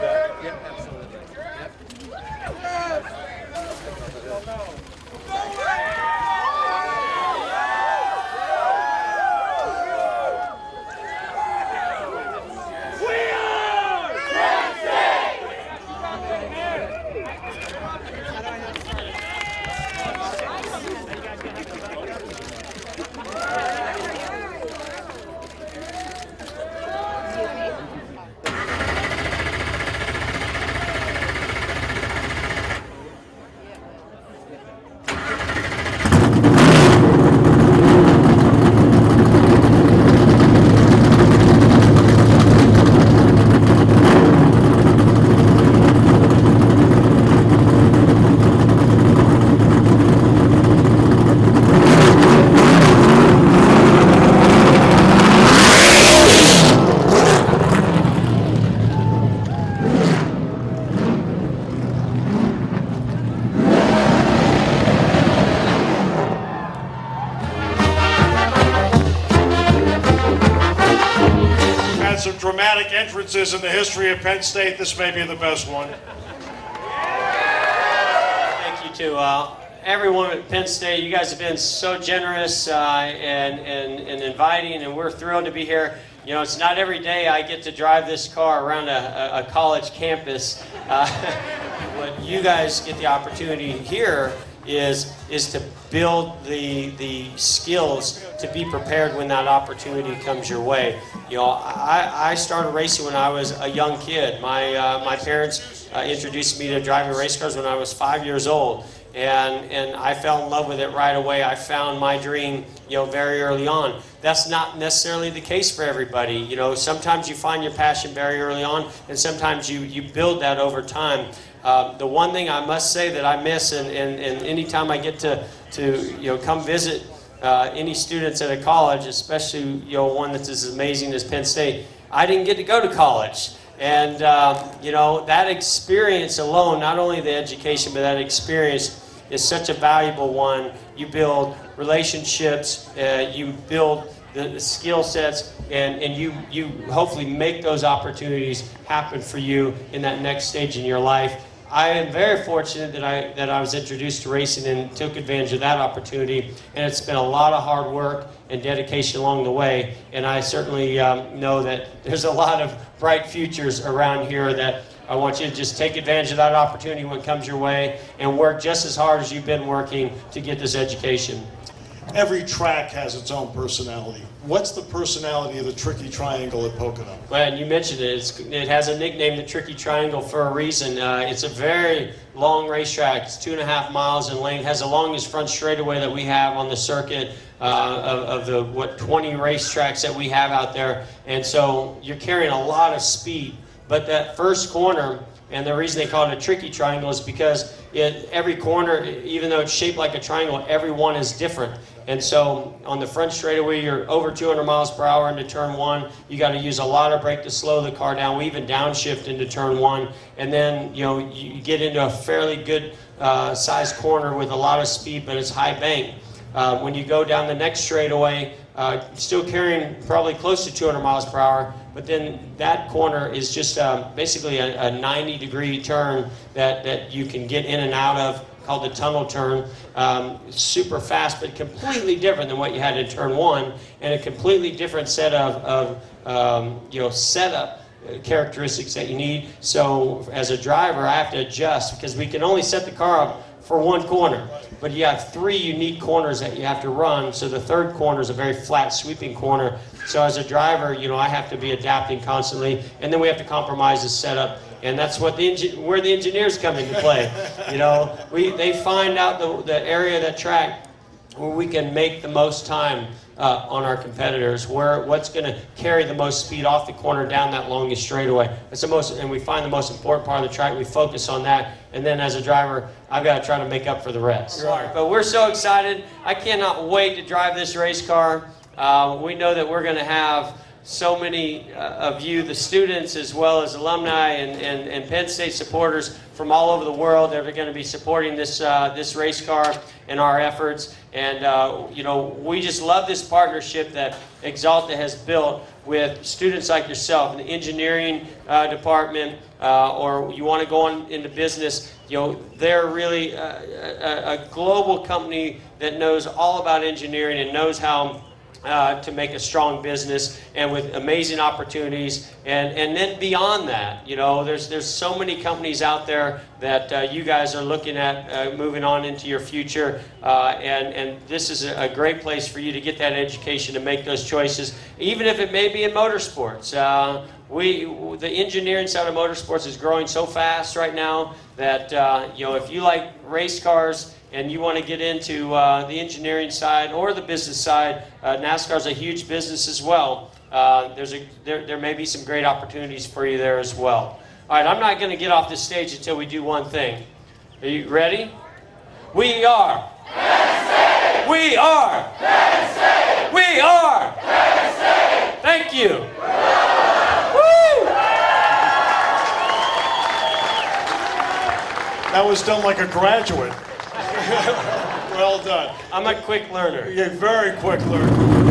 that. Yep, absolutely. Some dramatic entrances in the history of Penn State. This may be the best one. Thank you to everyone at Penn State. You guys have been so generous and inviting, and we're thrilled to be here. You know, it's not every day I get to drive this car around a college campus. What you guys get the opportunity here is to build the skills to be prepared when that opportunity comes your way. You know, I started racing when I was a young kid. My parents introduced me to driving race cars when I was 5 years old, and I fell in love with it right away. I found my dream, you know, very early on. That's not necessarily the case for everybody. You know, sometimes you find your passion very early on, and sometimes you build that over time. The one thing I must say that I miss, and any time I get to you know, come visit any students at a college, especially, you know, one that's as amazing as Penn State, I didn't get to go to college. And you know, that experience alone, not only the education, but that experience is such a valuable one. You build relationships, you build the skill sets, and you hopefully make those opportunities happen for you in that next stage in your life. I am very fortunate that I was introduced to racing and took advantage of that opportunity, and it's been a lot of hard work and dedication along the way, and I certainly know that there's a lot of bright futures around here that I want you to just take advantage of that opportunity when it comes your way and work just as hard as you've been working to get this education. Every track has its own personality. What's the personality of the Tricky Triangle at Pocono? Well, and you mentioned it. It has a nickname, the Tricky Triangle, for a reason. It's a very long racetrack. It's 2.5 miles in length. It has the longest front straightaway that we have on the circuit of the 20 racetracks that we have out there. And so you're carrying a lot of speed. But that first corner, and the reason they call it a Tricky Triangle is because every corner, even though it's shaped like a triangle, every one is different. And so on the front straightaway, you're over 200 miles per hour into turn one. You got to use a lot of brake to slow the car down. We even downshift into turn one. And then, you know, you get into a fairly good sized corner with a lot of speed, but it's high bank. When you go down the next straightaway, still carrying probably close to 200 miles per hour, but then that corner is just basically a 90-degree turn that you can get in and out of, called the tunnel turn. Super fast, but completely different than what you had in turn one, and a completely different set of you know, setup characteristics that you need. So as a driver, I have to adjust because we can only set the car up for one corner, but you have 3 unique corners that you have to run. So the third corner is a very flat, sweeping corner. So as a driver, you know, I have to be adapting constantly, and then we have to compromise the setup, and that's what where the engineers come into play. You know, they find out the area of that track where we can make the most time on our competitors, what's going to carry the most speed off the corner down that longest straightaway. That's the most, and we find the most important part of the track. We focus on that, and then as a driver, I've got to try to make up for the rest. Right. But we're so excited. I cannot wait to drive this race car. We know that we're going to have so many of you, the students as well as alumni and Penn State supporters from all over the world that are going to be supporting this this race car and our efforts. And you know, we just love this partnership that Exalta has built with students like yourself in the engineering department, or you want to go on into business. You know, they're really a global company that knows all about engineering and knows how to make a strong business, and with amazing opportunities, and then beyond that, you know, there's so many companies out there that you guys are looking at moving on into your future, and this is a great place for you to get that education, to make those choices, even if it may be in motorsports. The engineering side of motorsports is growing so fast right now that you know, if you like race cars and you want to get into the engineering side or the business side, NASCAR is a huge business as well. There may be some great opportunities for you there as well. All right, I'm not going to get off this stage until we do one thing. Are you ready? We are. Penn we are. Penn we are. Penn Thank you. Woo! That was done like a graduate. Well done. I'm a quick learner. You're very quick learner.